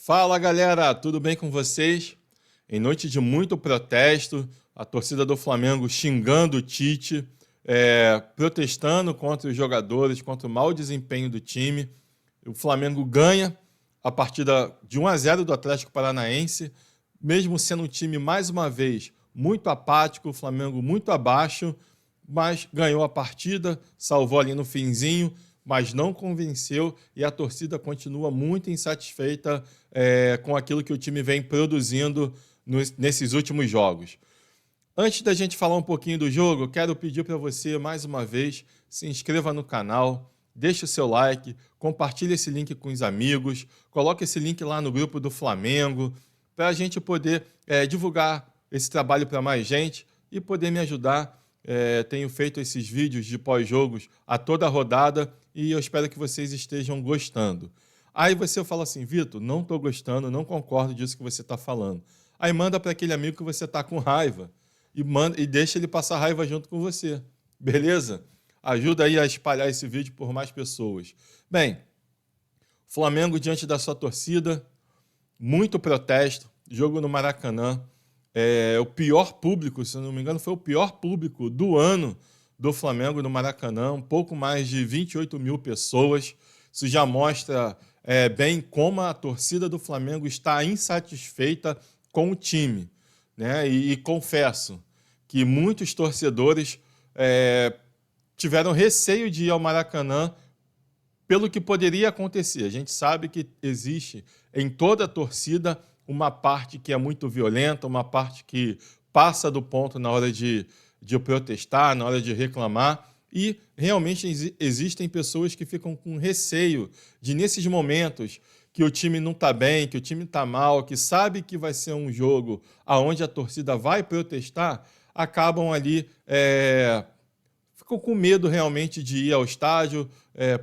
Fala galera, tudo bem com vocês? Em noite de muito protesto, a torcida do Flamengo xingando o Tite, protestando contra os jogadores, contra o mau desempenho do time. O Flamengo ganha a partida de 1-0 do Atlético Paranaense, mesmo sendo um time, mais uma vez, muito apático, o Flamengo muito abaixo, mas ganhou a partida, salvou ali no finzinho, mas não convenceu e a torcida continua muito insatisfeita com aquilo que o time vem produzindo nesses últimos jogos. Antes da gente falar um pouquinho do jogo, eu quero pedir para você, mais uma vez, se inscreva no canal, deixe o seu like, compartilhe esse link com os amigos, coloque esse link lá no grupo do Flamengo, para a gente poder divulgar esse trabalho para mais gente e poder me ajudar. Tenho feito esses vídeos de pós-jogos a toda a rodada e eu espero que vocês estejam gostando. Aí você fala assim, Vitor, não estou gostando, não concordo disso que você está falando. Aí manda para aquele amigo que você está com raiva e deixa ele passar raiva junto com você, beleza? Ajuda aí a espalhar esse vídeo por mais pessoas. Bem, Flamengo diante da sua torcida, muito protesto, jogo no Maracanã. O pior público, se não me engano, foi o pior público do ano do Flamengo no Maracanã, um pouco mais de 28 mil pessoas. Isso já mostra bem como a torcida do Flamengo está insatisfeita com o time, né? E confesso que muitos torcedores tiveram receio de ir ao Maracanã pelo que poderia acontecer. A gente sabe que existe em toda a torcida uma parte que é muito violenta, uma parte que passa do ponto na hora de protestar, na hora de reclamar, e realmente existem pessoas que ficam com receio de, nesses momentos que o time não está bem, que o time está mal, que sabe que vai ser um jogo onde a torcida vai protestar, acabam ali, ficam com medo realmente de ir ao estádio,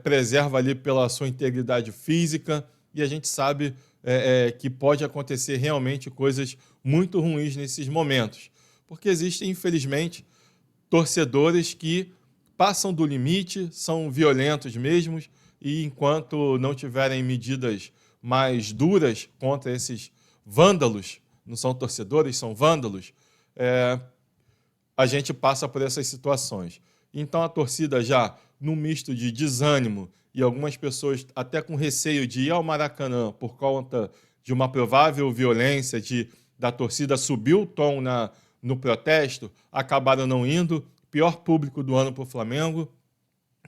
preserva ali pela sua integridade física, e a gente sabe que pode acontecer realmente coisas muito ruins nesses momentos. Porque existem, infelizmente, torcedores que passam do limite, são violentos mesmo, e enquanto não tiverem medidas mais duras contra esses vândalos, não são torcedores, são vândalos, a gente passa por essas situações. Então a torcida já, num misto de desânimo, e algumas pessoas até com receio de ir ao Maracanã por conta de uma provável violência, da torcida subir o tom no protesto, acabaram não indo. Pior público do ano para o Flamengo.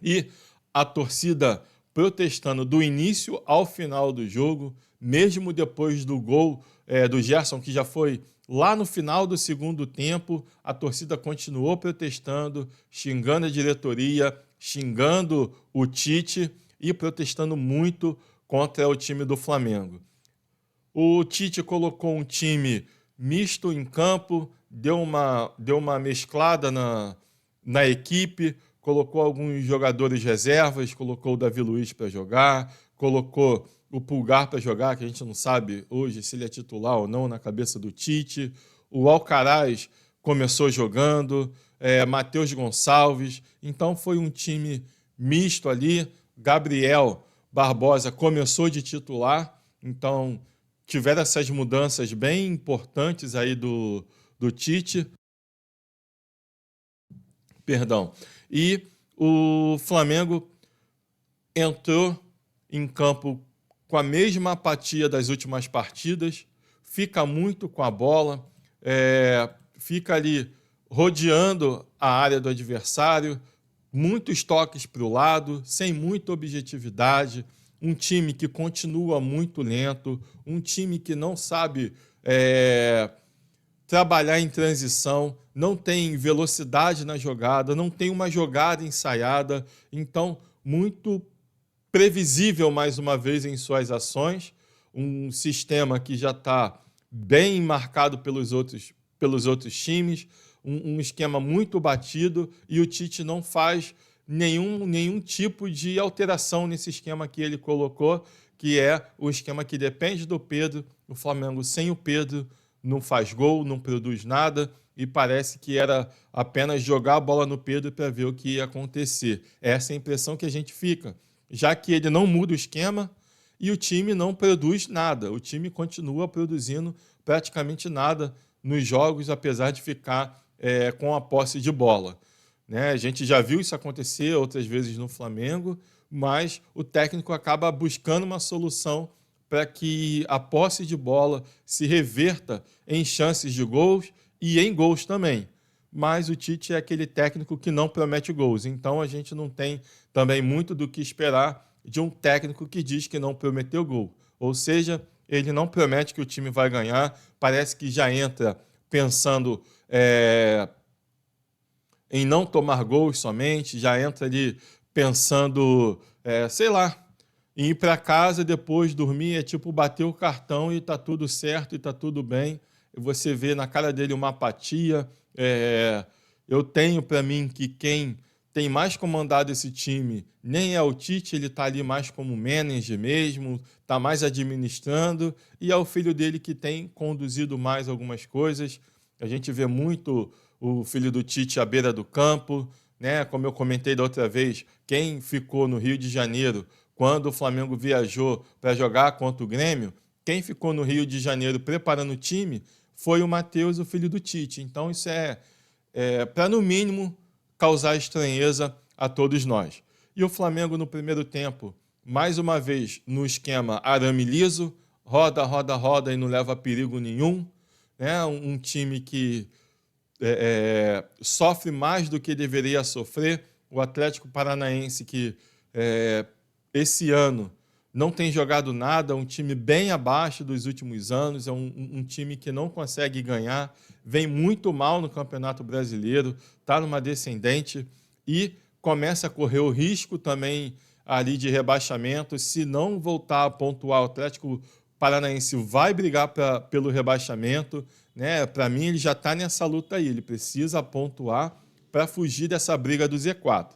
E a torcida protestando do início ao final do jogo, mesmo depois do gol do Gerson, que já foi lá no final do segundo tempo, a torcida continuou protestando, xingando a diretoria, xingando o Tite e protestando muito contra o time do Flamengo. O Tite colocou um time misto em campo, deu uma mesclada na equipe, colocou alguns jogadores reservas, colocou o Davi Luiz para jogar, colocou o Pulgar para jogar, que a gente não sabe hoje se ele é titular ou não na cabeça do Tite. O Alcaraz começou jogando, Matheus Gonçalves. Então foi um time misto ali. Gabriel Barbosa começou de titular. Então tiveram essas mudanças bem importantes aí do Tite. Perdão. E o Flamengo entrou em campo com a mesma apatia das últimas partidas, fica muito com a bola, fica ali rodeando a área do adversário, muitos toques para o lado, sem muita objetividade, um time que continua muito lento, um time que não sabe trabalhar em transição, não tem velocidade na jogada, não tem uma jogada ensaiada, então muito previsível mais uma vez em suas ações, um sistema que já está bem marcado pelos outros times, um esquema muito batido, e o Tite não faz nenhum tipo de alteração nesse esquema que ele colocou, que é o esquema que depende do Pedro. O Flamengo sem o Pedro não faz gol, não produz nada, e parece que era apenas jogar a bola no Pedro para ver o que ia acontecer. Essa é a impressão que a gente fica, já que ele não muda o esquema e o time não produz nada. O time continua produzindo praticamente nada nos jogos, apesar de ficar com a posse de bola. Né? A gente já viu isso acontecer outras vezes no Flamengo, mas o técnico acaba buscando uma solução para que a posse de bola se reverta em chances de gols e em gols também. Mas o Tite é aquele técnico que não promete gols, então a gente não tem também muito do que esperar de um técnico que diz que não prometeu gol. Ou seja, ele não promete que o time vai ganhar, parece que já entra pensando em não tomar gols somente, já entra ali pensando, sei lá, em ir para casa, depois dormir, é tipo bater o cartão e está tudo certo e está tudo bem. E você vê na cara dele uma apatia. Eu tenho para mim que quem tem mais comandado esse time nem é o Tite, ele está ali mais como manager mesmo, está mais administrando, e é o filho dele que tem conduzido mais algumas coisas. A gente vê muito o filho do Tite à beira do campo, né? Como eu comentei da outra vez, quem ficou no Rio de Janeiro quando o Flamengo viajou para jogar contra o Grêmio, quem ficou no Rio de Janeiro preparando o time foi o Matheus, o filho do Tite. Então isso é para, no mínimo, causar estranheza a todos nós. E o Flamengo, no primeiro tempo, mais uma vez, no esquema arame liso, roda, roda, roda e não leva perigo nenhum. Né? Um time que sofre mais do que deveria sofrer. O Atlético Paranaense, que esse ano não tem jogado nada, um time bem abaixo dos últimos anos, é um time que não consegue ganhar, vem muito mal no Campeonato Brasileiro, está numa descendente e começa a correr o risco também ali de rebaixamento. Se não voltar a pontuar, o Atlético Paranaense vai brigar pelo rebaixamento. Né? Para mim, ele já está nessa luta aí, ele precisa pontuar para fugir dessa briga do Z4.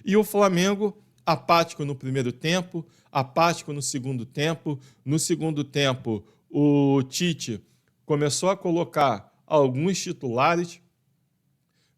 E o Flamengo, apático no primeiro tempo, apático no segundo tempo. No segundo tempo, o Tite começou a colocar alguns titulares,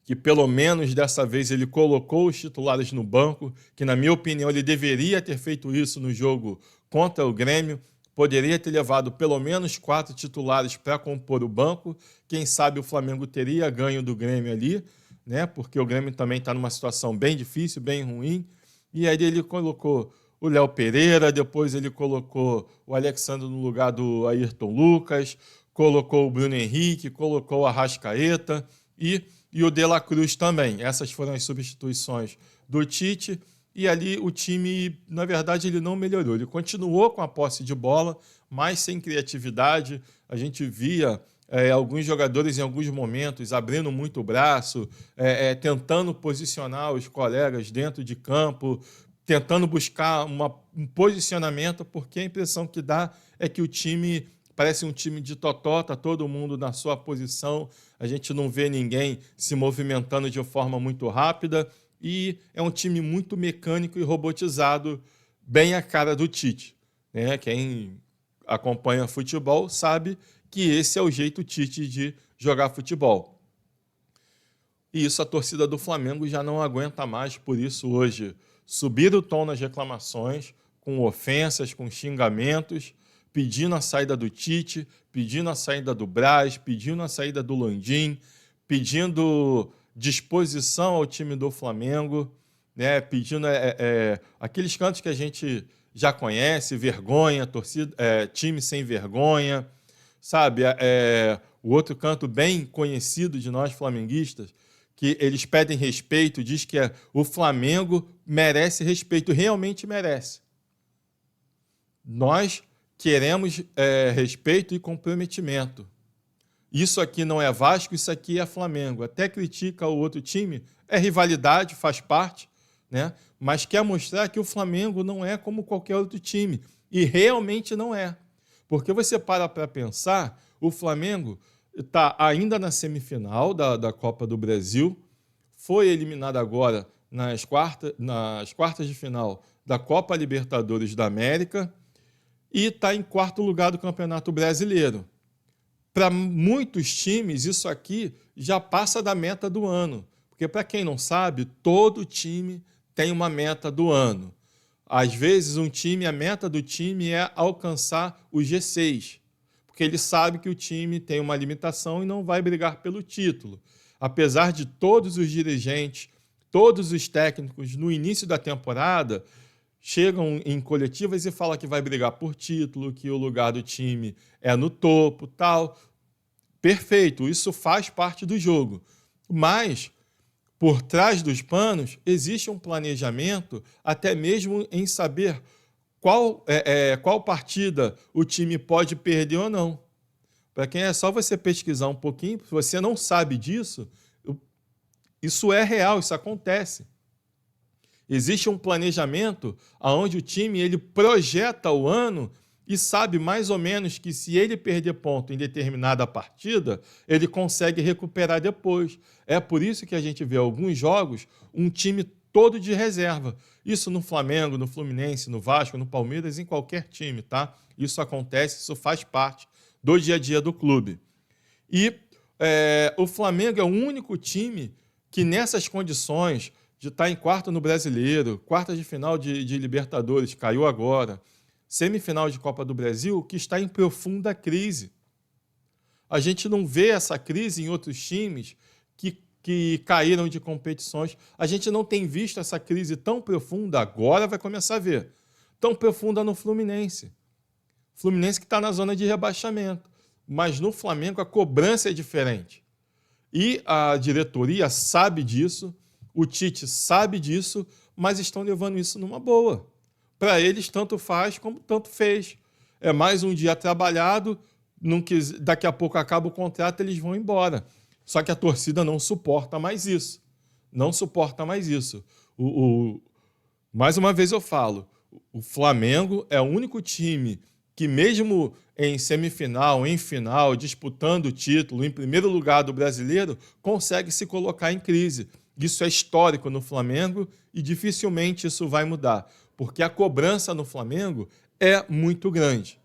que pelo menos dessa vez ele colocou os titulares no banco, que na minha opinião ele deveria ter feito isso no jogo contra o Grêmio, poderia ter levado pelo menos 4 titulares para compor o banco, quem sabe o Flamengo teria ganho do Grêmio ali, né? Porque o Grêmio também está numa situação bem difícil, bem ruim, e aí ele colocou o Léo Pereira, depois ele colocou o Alexandre no lugar do Ayrton Lucas, colocou o Bruno Henrique, colocou o Arrascaeta e o De La Cruz também. Essas foram as substituições do Tite. E ali o time, na verdade, ele não melhorou. Ele continuou com a posse de bola, mas sem criatividade. A gente via alguns jogadores em alguns momentos abrindo muito o braço, tentando posicionar os colegas dentro de campo, tentando buscar um posicionamento, porque a impressão que dá é que o time parece um time de totó, está todo mundo na sua posição, a gente não vê ninguém se movimentando de forma muito rápida, e é um time muito mecânico e robotizado, bem a cara do Tite. Né? Quem acompanha futebol sabe que esse é o jeito Tite de jogar futebol. E isso a torcida do Flamengo já não aguenta mais, por isso hoje subir o tom nas reclamações, com ofensas, com xingamentos, pedindo a saída do Tite, pedindo a saída do Braz, pedindo a saída do Landim, pedindo disposição ao time do Flamengo, né? Pedindo aqueles cantos que a gente já conhece, vergonha, torcida, time sem vergonha, sabe? O outro canto bem conhecido de nós flamenguistas, que eles pedem respeito, diz que o Flamengo merece respeito, realmente merece. Nós queremos respeito e comprometimento. Isso aqui não é Vasco, isso aqui é Flamengo. Até critica o outro time, é rivalidade, faz parte, né? Mas quer mostrar que o Flamengo não é como qualquer outro time. E realmente não é. Porque você para pensar, o Flamengo está ainda na semifinal da Copa do Brasil, foi eliminado agora nas quartas de final da Copa Libertadores da América e está em quarto lugar do Campeonato Brasileiro. Para muitos times, isso aqui já passa da meta do ano. Porque, para quem não sabe, todo time tem uma meta do ano. Às vezes, a meta do time é alcançar o G6, porque ele sabe que o time tem uma limitação e não vai brigar pelo título. Apesar de todos os dirigentes, todos os técnicos, no início da temporada, chegam em coletivas e falam que vai brigar por título, que o lugar do time é no topo, tal. Perfeito, isso faz parte do jogo. Mas, por trás dos panos, existe um planejamento, até mesmo em saber qual partida o time pode perder ou não. Para quem é só você pesquisar um pouquinho, se você não sabe disso, isso é real, isso acontece. Existe um planejamento onde o time ele projeta o ano e sabe mais ou menos que se ele perder ponto em determinada partida, ele consegue recuperar depois. É por isso que a gente vê alguns jogos um time todo de reserva. Isso no Flamengo, no Fluminense, no Vasco, no Palmeiras, em qualquer time, tá? Isso acontece, isso faz parte do dia a dia do clube. E o Flamengo é o único time que nessas condições de estar em quarto no Brasileiro, quarta de final de Libertadores, caiu agora, semifinal de Copa do Brasil, que está em profunda crise. A gente não vê essa crise em outros times que caíram de competições. A gente não tem visto essa crise tão profunda, agora vai começar a ver, tão profunda no Fluminense. Fluminense que está na zona de rebaixamento. Mas no Flamengo a cobrança é diferente. E a diretoria sabe disso, o Tite sabe disso, mas estão levando isso numa boa. Para eles, tanto faz como tanto fez. É mais um dia trabalhado, daqui a pouco acaba o contrato, eles vão embora. Só que a torcida não suporta mais isso. Não suporta mais isso. Mais uma vez eu falo, o Flamengo é o único time que mesmo em semifinal, em final, disputando o título, em primeiro lugar do Brasileiro, consegue se colocar em crise. Isso é histórico no Flamengo e dificilmente isso vai mudar, porque a cobrança no Flamengo é muito grande.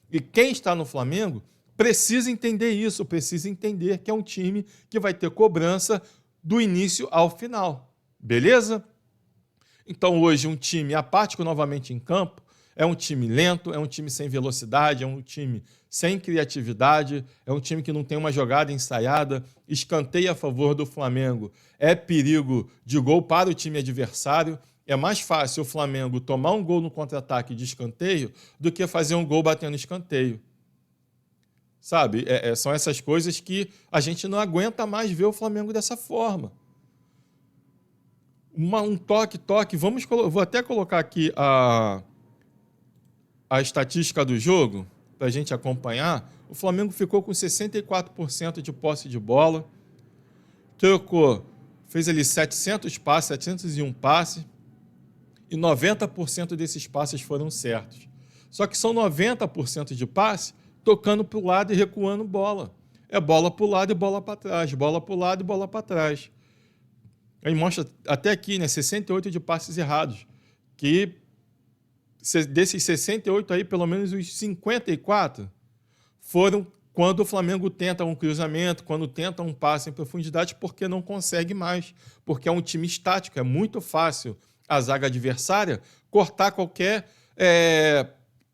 E quem está no Flamengo precisa entender isso, precisa entender que é um time que vai ter cobrança do início ao final. Beleza? Então, hoje, um time apático novamente em campo, é um time lento, é um time sem velocidade, é um time sem criatividade, é um time que não tem uma jogada ensaiada, escanteio a favor do Flamengo, é perigo de gol para o time adversário. É mais fácil o Flamengo tomar um gol no contra-ataque de escanteio do que fazer um gol batendo escanteio. Sabe? São essas coisas que a gente não aguenta mais ver o Flamengo dessa forma. Um toque. Vou até colocar aqui a estatística do jogo, para a gente acompanhar. O Flamengo ficou com 64% de posse de bola, fez ali 701 passes, e 90% desses passes foram certos. Só que são 90% de passe tocando para o lado e recuando bola. É bola para o lado e bola para trás, bola para o lado e bola para trás. Aí mostra até aqui, né, 68 de passes errados, que desses 68 aí, pelo menos os 54 foram quando o Flamengo tenta um cruzamento, quando tenta um passe em profundidade, porque não consegue mais, porque é um time estático, é muito fácil a zaga adversária cortar qualquer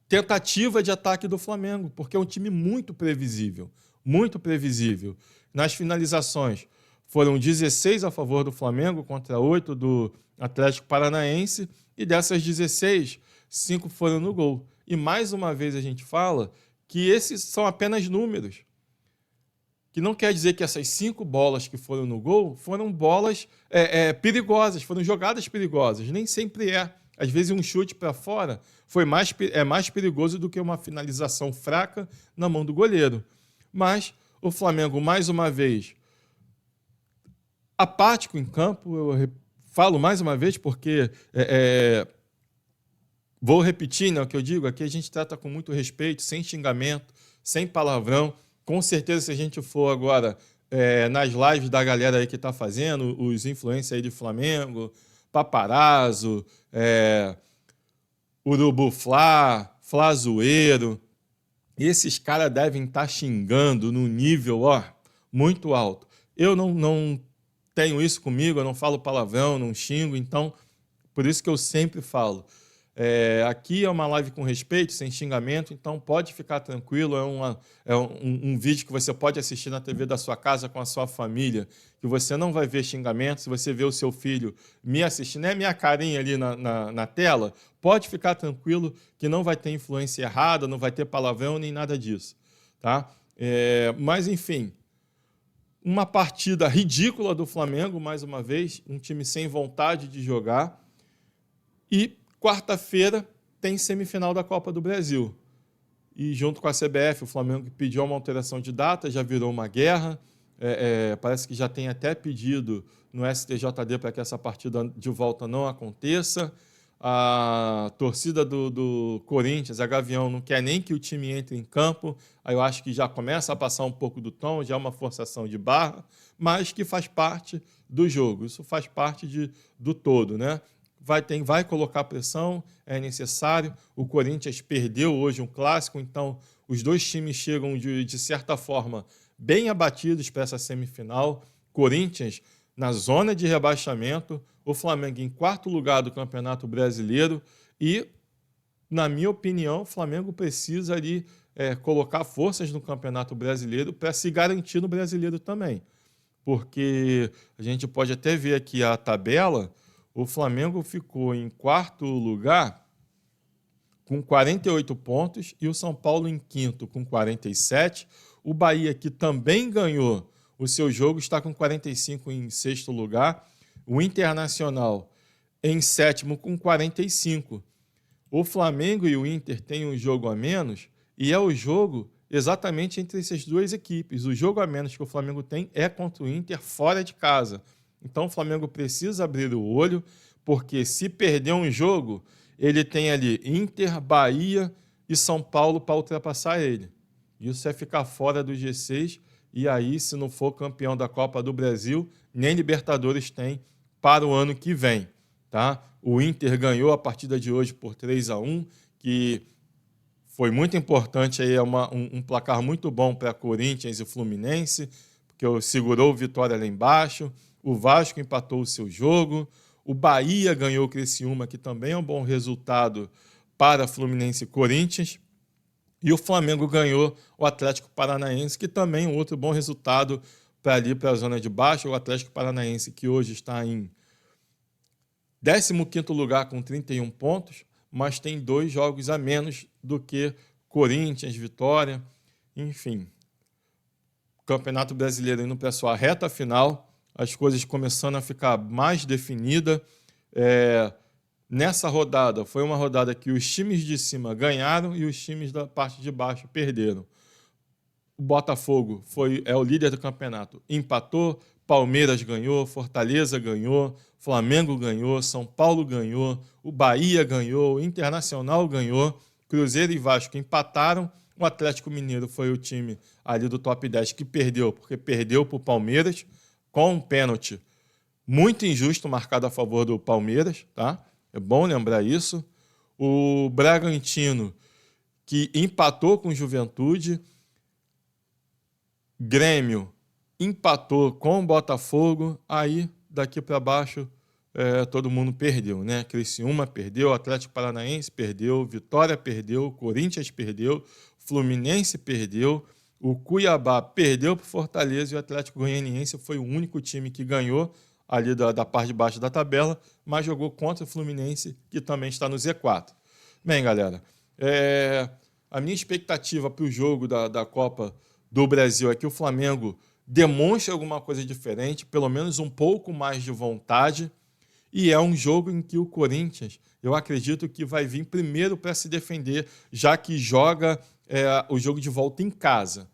tentativa de ataque do Flamengo, porque é um time muito previsível, muito previsível. Nas finalizações, foram 16 a favor do Flamengo contra 8 do Atlético Paranaense, e dessas 16, 5 foram no gol. E mais uma vez a gente fala que esses são apenas números, que não quer dizer que essas 5 bolas que foram no gol foram bolas perigosas, foram jogadas perigosas. Nem sempre é. Às vezes um chute para fora é mais perigoso do que uma finalização fraca na mão do goleiro. Mas o Flamengo, mais uma vez, apático em campo, eu falo mais uma vez porque vou repetir, né, o que eu digo, aqui a gente trata com muito respeito, sem xingamento, sem palavrão. Com certeza, se a gente for agora nas lives da galera aí que está fazendo, os influencers aí de Flamengo, Paparazzo, Urubu Flá Zoeiro, esses caras devem estar xingando num nível muito alto. Eu não tenho isso comigo, eu não falo palavrão, não xingo, então, por isso que eu sempre falo, Aqui é uma live com respeito, sem xingamento, então pode ficar tranquilo. É um vídeo que você pode assistir na TV da sua casa com a sua família, que você não vai ver xingamento. Se você vê o seu filho me assistindo, é minha carinha ali na tela, pode ficar tranquilo que não vai ter influência errada, não vai ter palavrão nem nada disso. Tá? Mas, enfim, uma partida ridícula do Flamengo, mais uma vez, um time sem vontade de jogar. E quarta-feira tem semifinal da Copa do Brasil. E junto com a CBF, o Flamengo pediu uma alteração de data, já virou uma guerra. Parece que já tem até pedido no STJD para que essa partida de volta não aconteça. A torcida do Corinthians, a Gavião, não quer nem que o time entre em campo. Aí eu acho que já começa a passar um pouco do tom, já é uma forçação de barra, mas que faz parte do jogo. Isso faz parte do todo, né? Vai colocar pressão, é necessário. O Corinthians perdeu hoje um clássico, então os dois times chegam, de certa forma, bem abatidos para essa semifinal. Corinthians na zona de rebaixamento, o Flamengo em quarto lugar do Campeonato Brasileiro e, na minha opinião, o Flamengo precisa ali colocar forças no Campeonato Brasileiro para se garantir no Brasileiro também. Porque a gente pode até ver aqui a tabela. O Flamengo ficou em quarto lugar com 48 pontos e o São Paulo em quinto com 47. O Bahia, que também ganhou o seu jogo, está com 45 em sexto lugar. O Internacional em sétimo com 45. O Flamengo e o Inter têm um jogo a menos e é o jogo exatamente entre essas duas equipes. O jogo a menos que o Flamengo tem é contra o Inter fora de casa. Então o Flamengo precisa abrir o olho, porque se perder um jogo, ele tem ali Inter, Bahia e São Paulo para ultrapassar ele. Isso é ficar fora do G6, e aí, se não for campeão da Copa do Brasil, nem Libertadores tem para o ano que vem. Tá? O Inter ganhou a partida de hoje por 3-1, que foi muito importante, aí um placar muito bom para Corinthians e Fluminense, porque segurou o Vitória lá embaixo. O Vasco empatou o seu jogo. O Bahia ganhou o Criciúma, que também é um bom resultado para Fluminense e Corinthians. E o Flamengo ganhou o Atlético Paranaense, que também é um outro bom resultado para a zona de baixo. O Atlético Paranaense, que hoje está em 15º lugar com 31 pontos, mas tem 2 jogos a menos do que Corinthians, Vitória, enfim. Campeonato Brasileiro indo para a sua reta final, as coisas começando a ficar mais definidas. Nessa rodada, foi uma rodada que os times de cima ganharam e os times da parte de baixo perderam. O Botafogo é o líder do campeonato, empatou, Palmeiras ganhou, Fortaleza ganhou, Flamengo ganhou, São Paulo ganhou, o Bahia ganhou, o Internacional ganhou, Cruzeiro e Vasco empataram. O Atlético Mineiro foi o time ali do top 10 que perdeu, porque perdeu para o Palmeiras, com um pênalti muito injusto marcado a favor do Palmeiras, tá? É bom lembrar isso. O Bragantino, que empatou com o Juventude. Grêmio empatou com o Botafogo. Aí, daqui para baixo, todo mundo perdeu, né? Criciúma perdeu, Atlético Paranaense perdeu, Vitória perdeu, Corinthians perdeu, Fluminense perdeu, o Cuiabá perdeu para o Fortaleza e o Atlético Goianiense foi o único time que ganhou ali da parte de baixo da tabela, mas jogou contra o Fluminense, que também está no Z4. Bem, galera, a minha expectativa para o jogo da Copa do Brasil é que o Flamengo demonstre alguma coisa diferente, pelo menos um pouco mais de vontade, e é um jogo em que o Corinthians, eu acredito que vai vir primeiro para se defender, já que joga o jogo de volta em casa.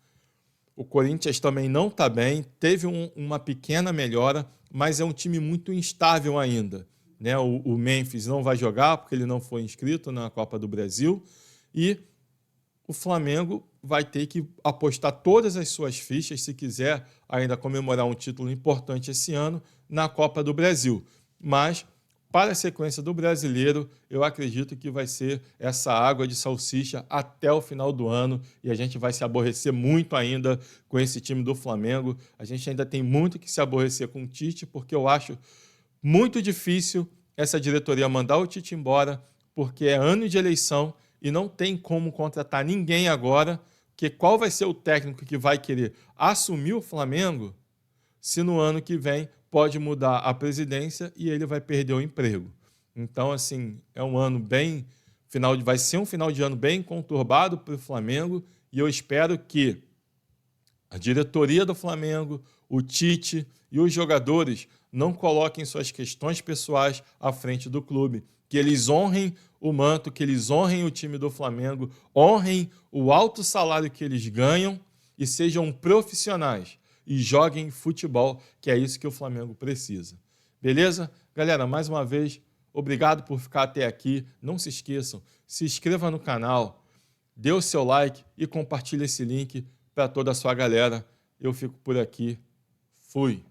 O Corinthians também não está bem, teve uma pequena melhora, mas é um time muito instável ainda, né? O Memphis não vai jogar porque ele não foi inscrito na Copa do Brasil e o Flamengo vai ter que apostar todas as suas fichas se quiser ainda comemorar um título importante esse ano na Copa do Brasil. Mas, para a sequência do Brasileiro, eu acredito que vai ser essa água de salsicha até o final do ano e a gente vai se aborrecer muito ainda com esse time do Flamengo. A gente ainda tem muito que se aborrecer com o Tite, porque eu acho muito difícil essa diretoria mandar o Tite embora porque é ano de eleição e não tem como contratar ninguém agora, porque qual vai ser o técnico que vai querer assumir o Flamengo se no ano que vem pode mudar a presidência e ele vai perder o emprego. Então, assim, é um ano bem... vai ser um final de ano bem conturbado para o Flamengo e eu espero que a diretoria do Flamengo, o Tite e os jogadores não coloquem suas questões pessoais à frente do clube, que eles honrem o manto, que eles honrem o time do Flamengo, honrem o alto salário que eles ganham e sejam profissionais e joguem futebol, que é isso que o Flamengo precisa. Beleza? Galera, mais uma vez, obrigado por ficar até aqui. Não se esqueçam, se inscreva no canal, dê o seu like e compartilhe esse link para toda a sua galera. Eu fico por aqui. Fui!